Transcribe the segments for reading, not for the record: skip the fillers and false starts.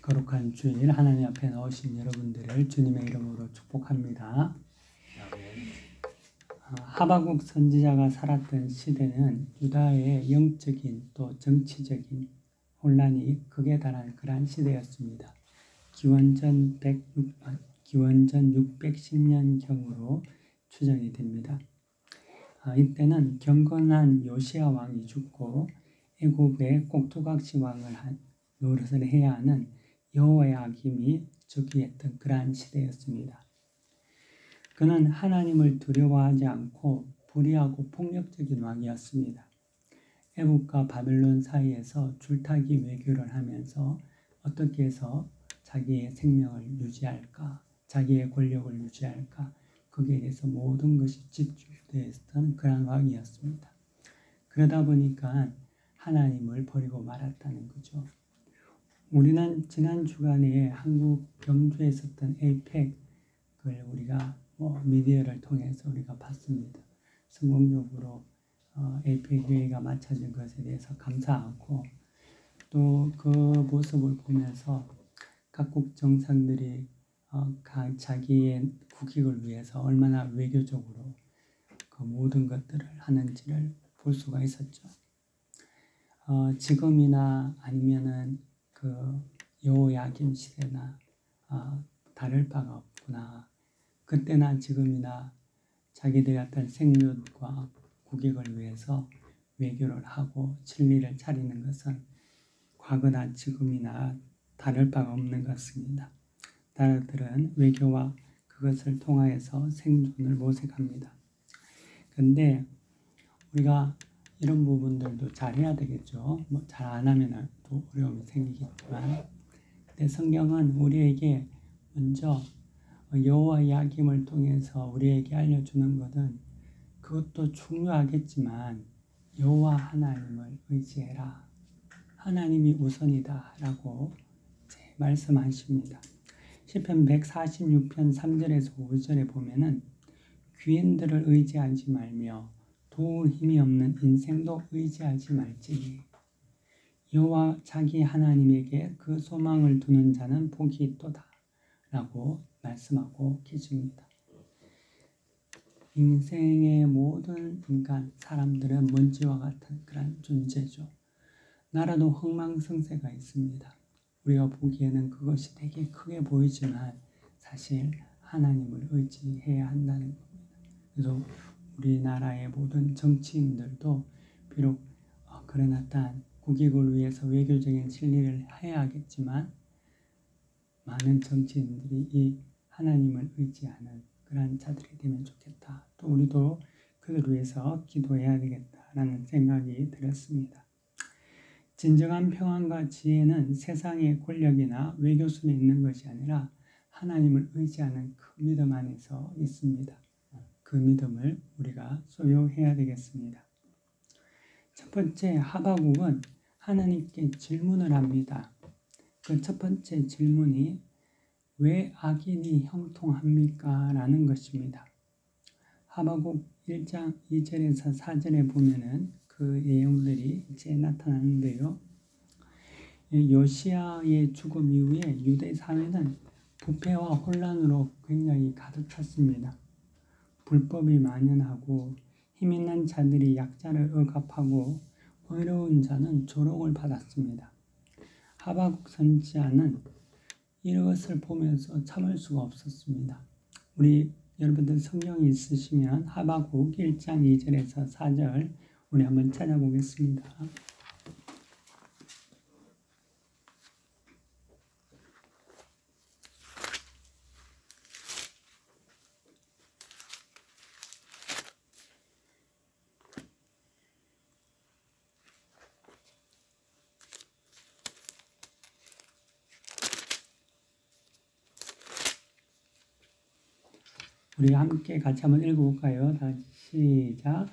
거룩한 주일 하나님 앞에 나오신 여러분들을 주님의 이름으로 축복합니다. 하박국 선지자가 살았던 시대는 유다의 영적인 또 정치적인 혼란이 극에 달한 그러한 시대였습니다. 기원전 610년경으로 추정이 됩니다. 이때는 경건한 요시야 왕이 죽고 애굽의 꼭두각시 왕을 노릇을 해야 하는 여호야김이 즉위했던 그러한 시대였습니다. 그는 하나님을 두려워하지 않고 불의하고 폭력적인 왕이었습니다. 애굽과 바벨론 사이에서 줄타기 외교를 하면서 어떻게 해서 자기의 생명을 유지할까, 자기의 권력을 유지할까, 거기에 대해서 모든 것이 집중되어 있었던 그런 왕이었습니다. 그러다 보니까 하나님을 버리고 말았다는 거죠. 우리는 지난 주간에 한국 경주에 있었던 에이펙을 우리가 미디어를 통해서 우리가 봤습니다. 성공적으로 에이펙 회의가 마쳐진 것에 대해서 감사하고 또 그 모습을 보면서 각국 정상들이 자기의 국익을 위해서 얼마나 외교적으로 그 모든 것들을 하는지를 볼 수가 있었죠. 지금이나 아니면은 그 여호야김 시대나 다를 바가 없구나. 그때나 지금이나 자기들의 어떤 생존과 국익을 위해서 외교를 하고 진리를 차리는 것은 과거나 지금이나 다를 바가 없는 것 같습니다. 나라들은 외교와 그것을 통하여서 생존을 모색합니다. 그런데 우리가 이런 부분들도 잘 해야 되겠죠. 잘 안 하면 또 어려움이 생기겠지만, 근데 성경은 우리에게 먼저 여호야김을 통해서 우리에게 알려주는 것은 그것도 중요하겠지만 여호와 하나님을 의지해라. 하나님이 우선이다 라고 말씀하십니다. 시편 146편 3절에서 5절에 보면은 귀인들을 의지하지 말며 도울 힘이 없는 인생도 의지하지 말지니 여호와 자기 하나님에게 그 소망을 두는 자는 복이 있도다 라고 말씀하고 계십니다. 인생의 모든 인간, 사람들은 먼지와 같은 그런 존재죠. 나라도 흥망성쇠가 있습니다. 우리가 보기에는 그것이 되게 크게 보이지만 사실 하나님을 의지해야 한다는 겁니다. 그래서 우리나라의 모든 정치인들도 비록 그런 어떤 국익을 위해서 외교적인 진리를 해야 하겠지만 많은 정치인들이 이 하나님을 의지하는 그런 자들이 되면 좋겠다. 또 우리도 그들 위해서 기도해야 되겠다라는 생각이 들었습니다. 진정한 평안과 지혜는 세상의 권력이나 외교순에 있는 것이 아니라 하나님을 의지하는 그 믿음 안에서 있습니다. 그 믿음을 우리가 소유해야 되겠습니다. 첫 번째, 하박국은 하나님께 질문을 합니다. 그 첫 번째 질문이 왜 악인이 형통합니까? 라는 것입니다. 하박국 1장 2절에서 4절에 보면은 그 내용들이 이제 나타나는데요. 요시야의 죽음 이후에 유대 사회는 부패와 혼란으로 굉장히 가득 찼습니다. 불법이 만연하고 힘 있는 자들이 약자를 억압하고 의로운 자는 조롱을 받았습니다. 하박국 선지자는 이것을 보면서 참을 수가 없었습니다. 우리 여러분들 성경이 있으시면 하박국 1장 2절에서 4절 우리 한번 찾아보겠습니다. 우리 함께 같이 한번 읽어볼까요? 다시 시작.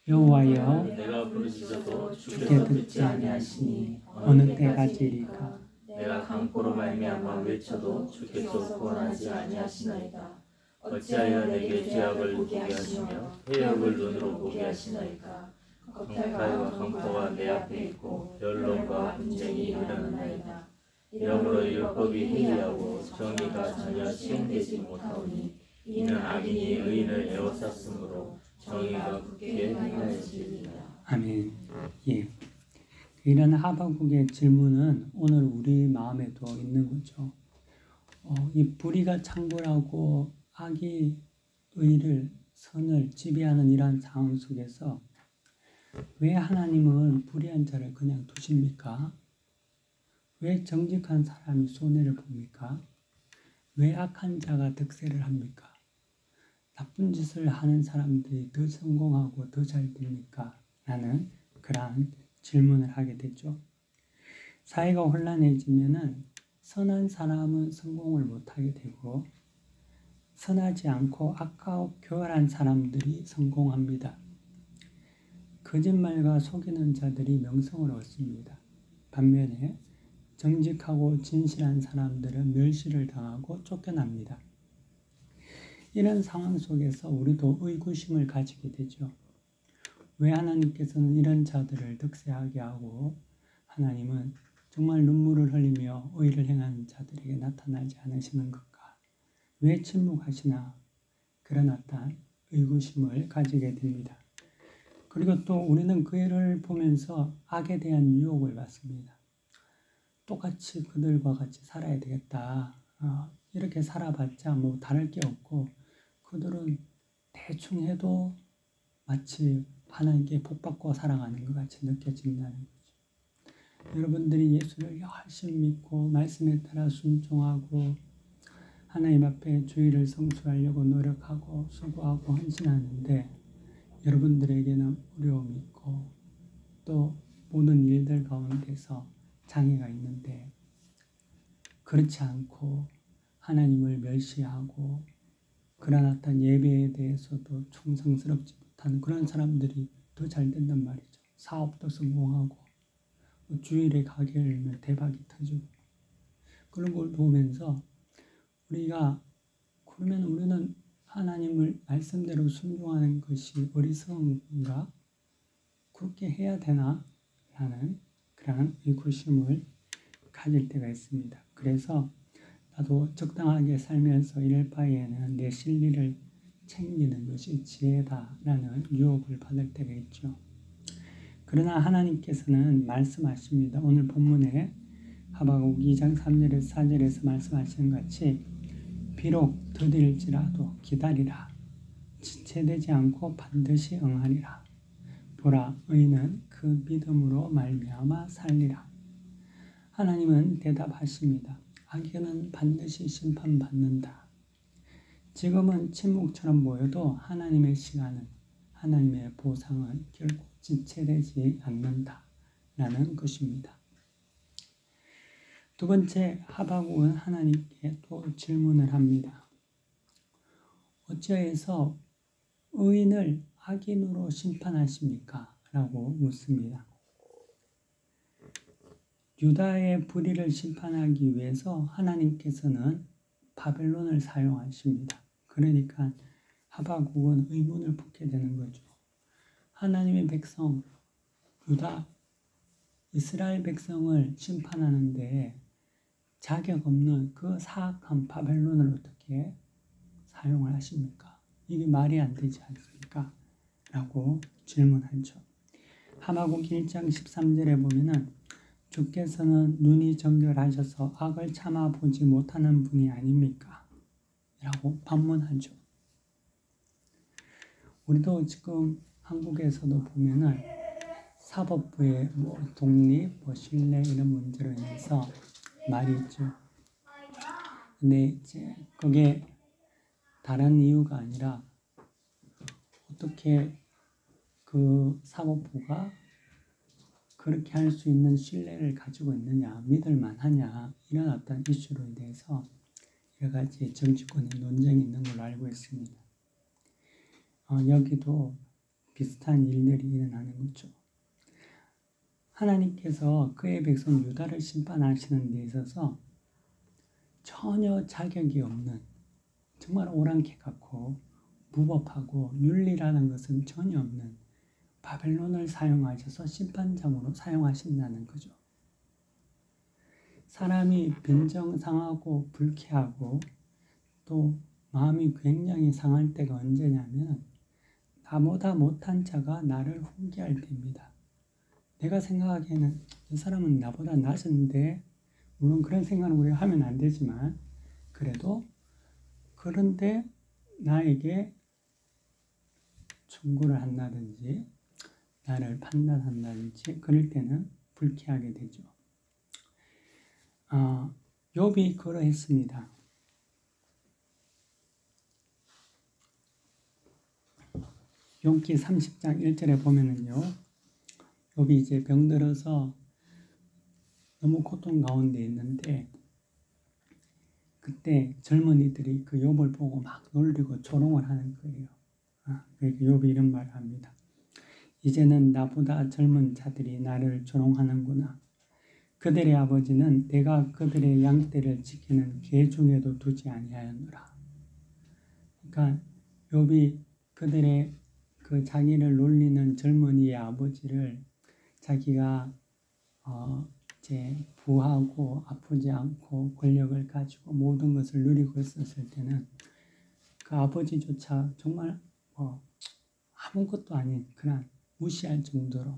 여호와여 내가 부르짖어도 주께 듣지 아니하시니 어느 때까지리까? 내가 강포로 말미암아 외쳐도 주께서 구원하지 아니하시나이다. 어찌하여 내게 죄악을 보게 하시며 해역을 눈으로 보게 하시나이까? 겁탈과 강포가 내 앞에 있고 변론과 분쟁이 일어나나이다. 이러므로 율법이 해이하고 정의가 전혀 시행되지 못하오니 이는 악인이 의인을 에워쌌으므로 정의가 굳게 행하여지리라. 아멘. 예. 이런 하박국의 질문은 오늘 우리 마음에도 있는 거죠. 이 불의가 창궐하고 악이 의를 선을 지배하는 이러한 상황 속에서 왜 하나님은 불의한 자를 그냥 두십니까? 왜 정직한 사람이 손해를 봅니까? 왜 악한 자가 득세를 합니까? 나쁜 짓을 하는 사람들이 더 성공하고 더 잘 됩니까? 라는 그러한 질문을 하게 되죠. 사회가 혼란해지면은 선한 사람은 성공을 못하게 되고 선하지 않고 악하고 교활한 사람들이 성공합니다. 거짓말과 속이는 자들이 명성을 얻습니다. 반면에 정직하고 진실한 사람들은 멸시를 당하고 쫓겨납니다. 이런 상황 속에서 우리도 의구심을 가지게 되죠. 왜 하나님께서는 이런 자들을 득세하게 하고 하나님은 정말 눈물을 흘리며 의를 행하는 자들에게 나타나지 않으시는 것까? 왜 침묵하시나? 그런 어떤 의구심을 가지게 됩니다. 그리고 또 우리는 그 일을 보면서 악에 대한 유혹을 받습니다. 똑같이 그들과 같이 살아야 되겠다. 이렇게 살아봤자 뭐 다를 게 없고 그들은 대충 해도 마치 하나님께 복받고 살아가는 것 같이 느껴진다는 거죠. 여러분들이 예수를 열심히 믿고 말씀에 따라 순종하고 하나님 앞에 주의를 성수하려고 노력하고 수고하고 헌신하는데 여러분들에게는 어려움이 있고 또 모든 일들 가운데서 장애가 있는데 그렇지 않고 하나님을 멸시하고 그런 어떤 예배에 대해서도 충성스럽지 못하는 그런 사람들이 더 잘 된단 말이죠. 사업도 성공하고 주일에 가게 열면 대박이 터지고 그런 걸 보면서 우리가 그러면 우리는 하나님을 말씀대로 순종하는 것이 어리석은가? 그렇게 해야 되나? 라는 그런 의구심을 가질 때가 있습니다. 그래서 나도 적당하게 살면서 이럴 바에는 내 실리를 챙기는 것이 지혜다라는 유혹을 받을 때가 있죠. 그러나 하나님께서는 말씀하십니다. 오늘 본문에 하박국 2장 3절에서 4절에서 말씀하시는 같이 비록 더딜지라도 기다리라. 지체되지 않고 반드시 응하리라. 보라, 의인은 그 믿음으로 말미암아 살리라. 하나님은 대답하십니다. 악인은 반드시 심판받는다. 지금은 침묵처럼 보여도 하나님의 시간은 하나님의 보상은 결코 지체되지 않는다. 라는 것입니다. 두 번째, 하박국은 하나님께 또 질문을 합니다. 어찌하여서 의인을 악인으로 심판하십니까? 라고 묻습니다. 유다의 불의를 심판하기 위해서 하나님께서는 바벨론을 사용하십니다. 그러니까 하박국은 의문을 품게 되는 거죠. 하나님의 백성, 유다, 이스라엘 백성을 심판하는데 자격 없는 그 사악한 바벨론을 어떻게 사용을 하십니까? 이게 말이 안 되지 않습니까? 라고 질문하죠. 하박국 1장 13절에 보면은 주께서는 눈이 정결하셔서 악을 참아보지 못하는 분이 아닙니까? 라고 반문하죠. 우리도 지금 한국에서도 보면은 사법부의 독립, 신뢰 이런 문제로 인해서 말이 있죠. 근데 이제 그게 다른 이유가 아니라 어떻게 그 사법부가 그렇게 할 수 있는 신뢰를 가지고 있느냐, 믿을 만하냐 이런 어떤 이슈로 대해서 여러 가지 정치권의 논쟁이 있는 걸로 알고 있습니다. 여기도 비슷한 일들이 일어나는 거죠. 하나님께서 그의 백성 유다를 심판하시는 데 있어서 전혀 자격이 없는 정말 오랑캐 같고 무법하고 윤리라는 것은 전혀 없는 바벨론을 사용하셔서 심판장으로 사용하신다는 거죠. 사람이 빈정상하고 불쾌하고 또 마음이 굉장히 상할 때가 언제냐면 나보다 못한 자가 나를 훈계할 때입니다. 내가 생각하기에는 이 사람은 나보다 낮은데, 물론 그런 생각을 우리가 하면 안 되지만 그래도 그런데 나에게 충고를 한다든지 나를 판단한다든지 그럴 때는 불쾌하게 되죠. 욥이 그러했습니다. 욥기 30장 1절에 보면은요, 욥이 이제 병들어서 너무 고통 가운데 있는데 그때 젊은이들이 그 욥을 보고 막 놀리고 조롱을 하는 거예요. 그러니까 욥이 이런 말을 합니다. 이제는 나보다 젊은 자들이 나를 조롱하는구나. 그들의 아버지는 내가 그들의 양떼를 지키는 개 중에도 두지 아니하였노라. 그러니까 욥이 그들의 그 자기를 놀리는 젊은이의 아버지를 자기가 이제 부하고 아프지 않고 권력을 가지고 모든 것을 누리고 있었을 때는 그 아버지조차 정말 아무것도 아닌 그런 무시할 정도로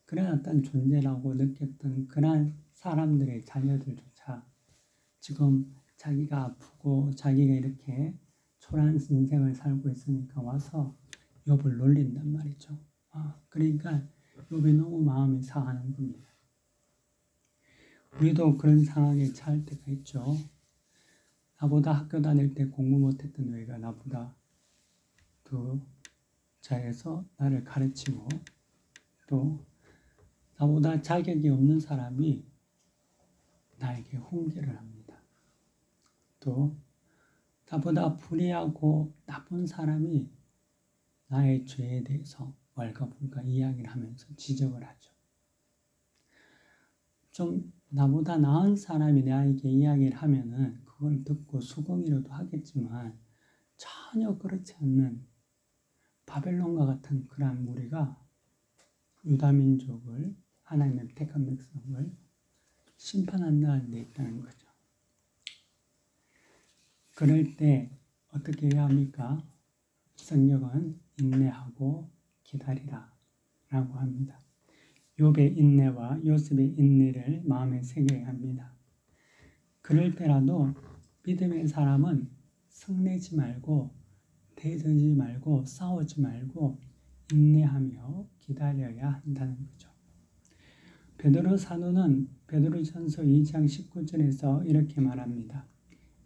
그런 어떤 존재라고 느꼈던 그런 사람들의 자녀들조차 지금 자기가 아프고 자기가 이렇게 초라한 인생을 살고 있으니까 와서 욥을 놀린단 말이죠. 그러니까 욥이 너무 마음이 상하는 겁니다. 우리도 그런 상황에 처할 때가 있죠. 나보다 학교 다닐 때 공부 못했던 애가 나보다 더 잘해서 나를 가르치고, 또 나보다 자격이 없는 사람이 나에게 훈계를 합니다. 또 나보다 불의하고 나쁜 사람이 나의 죄에 대해서 왈가불가 이야기를 하면서 지적을 하죠. 좀 나보다 나은 사람이 나에게 이야기를 하면은 그걸 듣고 수긍이라도 하겠지만 전혀 그렇지 않는 바벨론과 같은 그러한 무리가 유다민족을, 하나님의 택한 백성을 심판한다는 데 있다는 거죠. 그럴 때 어떻게 해야 합니까? 성경은 인내하고 기다리라 라고 합니다. 욥의 인내와 요셉의 인내를 마음에 새겨야 합니다. 그럴 때라도 믿음의 사람은 성내지 말고 대들지 말고 싸우지 말고 인내하며 기다려야 한다는 거죠. 베드로 사도는 베드로전서 2장 19절에서 이렇게 말합니다.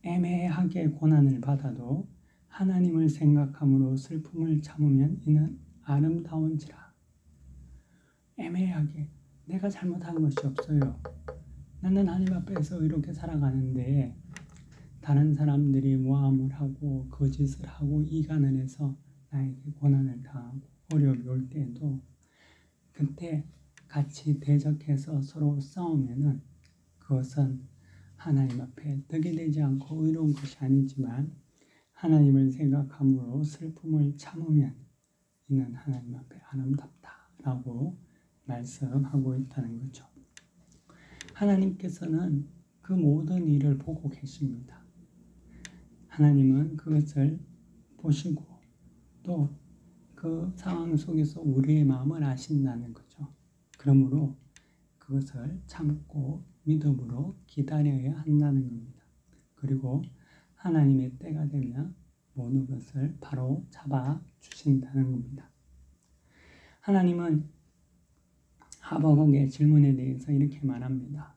애매하게 고난을 받아도 하나님을 생각함으로 슬픔을 참으면 이는 아름다운지라. 애매하게 내가 잘못한 것이 없어요. 나는 하나님 앞에서 이렇게 살아가는데 다른 사람들이 모함을 하고 거짓을 하고 이간을 해서 나에게 고난을 당하고 어려움이 올 때에도 그때 같이 대적해서 서로 싸우면은 그것은 하나님 앞에 덕이 되지 않고 의로운 것이 아니지만 하나님을 생각함으로 슬픔을 참으면 이는 하나님 앞에 아름답다라고 말씀하고 있다는 거죠. 하나님께서는 그 모든 일을 보고 계십니다. 하나님은 그것을 보시고 또 그 상황 속에서 우리의 마음을 아신다는 거죠. 그러므로 그것을 참고 믿음으로 기다려야 한다는 겁니다. 그리고 하나님의 때가 되면 모든 것을 바로 잡아 주신다는 겁니다. 하나님은 하박국의 질문에 대해서 이렇게 말합니다.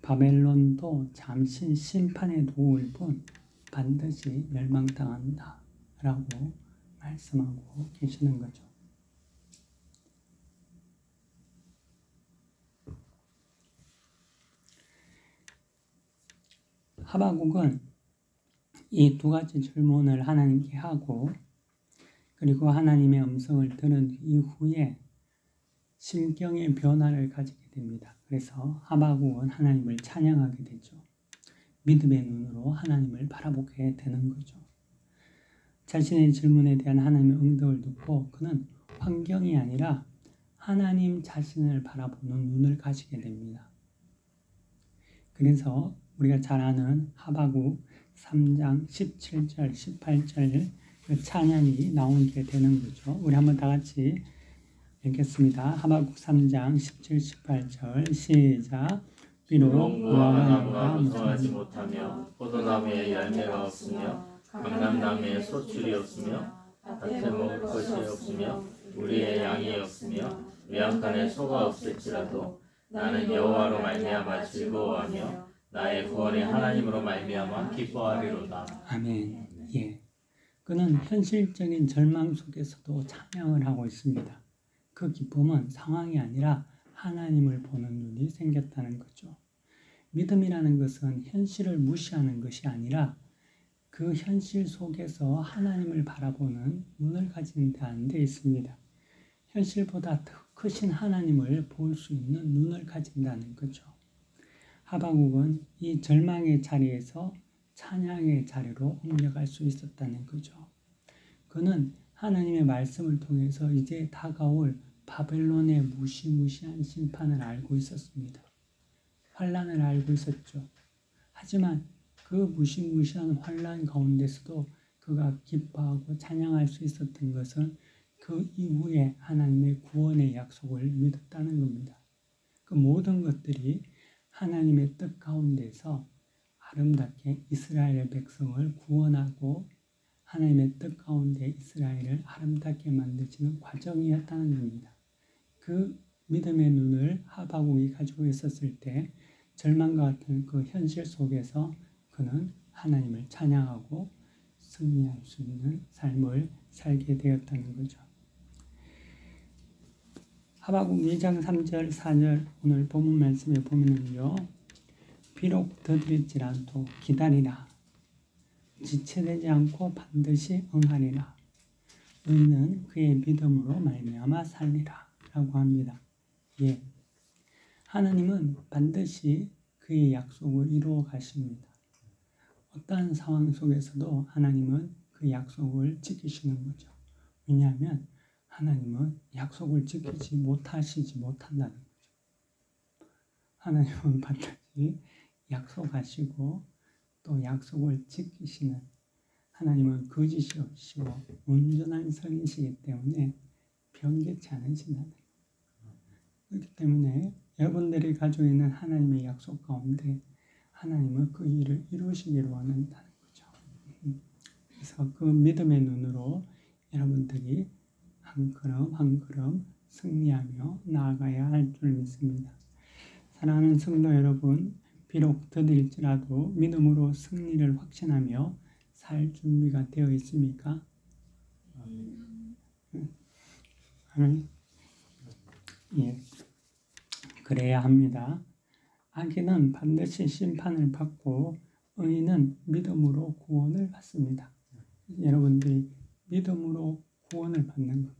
바벨론도 잠시 심판에 도울 뿐 반드시 멸망당한다 라고 말씀하고 계시는 거죠. 하박국은 이 두 가지 질문을 하나님께 하고 그리고 하나님의 음성을 들은 이후에 심경의 변화를 가지게 됩니다. 그래서 하박국은 하나님을 찬양하게 되죠. 믿음의 눈으로 하나님을 바라보게 되는 거죠. 자신의 질문에 대한 하나님의 응답을 듣고 그는 환경이 아니라 하나님 자신을 바라보는 눈을 가지게 됩니다. 그래서 우리가 잘 아는 하박국 3장 17절, 18절 그 찬양이 나오게 되는 거죠. 우리 한번 다 같이 읽겠습니다. 하박국 3장 17, 18절 시작. 비록 무화과 나무가 무성하지 못하며 포도나무에 열매가 없으며 감람나무에 소출이 없으며 밭에 먹을 것이 없으며 우리의 양이 없으며 외양간에 소가 없을지라도 나는 여호와로 말미암아 즐거워하며 나의 구원의 하나님으로 말미암아 기뻐하리로다. 아멘. 예. 그는 현실적인 절망 속에서도 찬양을 하고 있습니다. 그 기쁨은 상황이 아니라 하나님을 보는 눈이 생겼다는 거죠. 믿음이라는 것은 현실을 무시하는 것이 아니라 그 현실 속에서 하나님을 바라보는 눈을 가진다는 데 있습니다. 현실보다 더 크신 하나님을 볼 수 있는 눈을 가진다는 거죠. 하박국은 이 절망의 자리에서 찬양의 자리로 옮겨갈 수 있었다는 거죠. 그는 하나님의 말씀을 통해서 이제 다가올 바벨론의 무시무시한 심판을 알고 있었습니다. 환란을 알고 있었죠. 하지만 그 무시무시한 환란 가운데서도 그가 기뻐하고 찬양할 수 있었던 것은 그 이후에 하나님의 구원의 약속을 믿었다는 겁니다. 그 모든 것들이 하나님의 뜻 가운데서 아름답게 이스라엘 백성을 구원하고 하나님의 뜻 가운데 이스라엘을 아름답게 만드시는 과정이었다는 겁니다. 그 믿음의 눈을 하박국이 가지고 있었을 때 절망과 같은 그 현실 속에서 그는 하나님을 찬양하고 승리할 수 있는 삶을 살게 되었다는 거죠. 하박국 2장 3절 4절 오늘 본문 말씀에 보면은요. 비록 더딜지라도 기다리라. 지체되지 않고 반드시 응하리라. 너희는 그의 믿음으로 말미암아 살리라. 라고 합니다. 예. 하나님은 반드시 그의 약속을 이루어 가십니다. 어떠한 상황 속에서도 하나님은 그 약속을 지키시는 거죠. 왜냐하면 하나님은 약속을 지키지 못하시지 못한다는 거죠. 하나님은 반드시 약속하시고 또 약속을 지키시는 하나님은 거짓이 없이고 온전한 성이시기 때문에 변개치 않으신다는 거예요. 그렇기 때문에 여러분들이 가지고 있는 하나님의 약속 가운데 하나님은 그 일을 이루시기를 원한다는 거죠. 그래서 그 믿음의 눈으로 여러분들이 한 걸음 한 걸음 승리하며 나아가야 할 줄 믿습니다. 사랑하는 성도 여러분, 비록 더딜지라도 믿음으로 승리를 확신하며 살 준비가 되어 있습니까? 아멘. 예, 그래야 합니다. 악인은 반드시 심판을 받고 의인은 믿음으로 구원을 받습니다. 여러분들이 믿음으로 구원을 받는 것,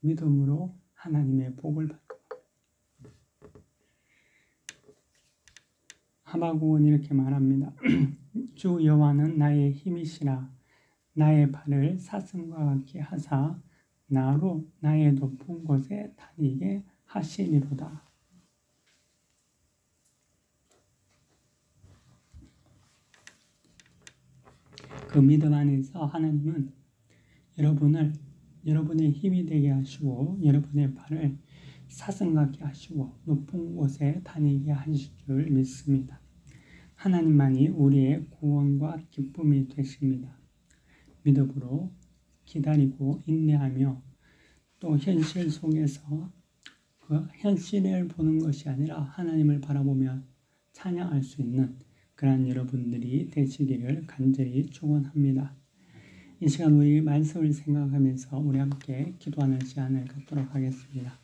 믿음으로 하나님의 복을 받는 것. 하박국은 이렇게 말합니다. 주 여호와는 나의 힘이시라. 나의 발을 사슴과 같게 하사 나로 나의 높은 곳에 다니게 하시리로다. 그 믿음 안에서 하나님은 여러분을 여러분의 힘이 되게 하시고 여러분의 발을 사슴 같게 하시고 높은 곳에 다니게 하실 줄 믿습니다. 하나님만이 우리의 구원과 기쁨이 되십니다. 믿음으로 기다리고 인내하며 또 현실 속에서 그 현실을 보는 것이 아니라 하나님을 바라보며 찬양할 수 있는 그러한 여러분들이 되시기를 간절히 축원합니다. 이 시간 우리 말씀을 생각하면서 우리 함께 기도하는 시간을 갖도록 하겠습니다.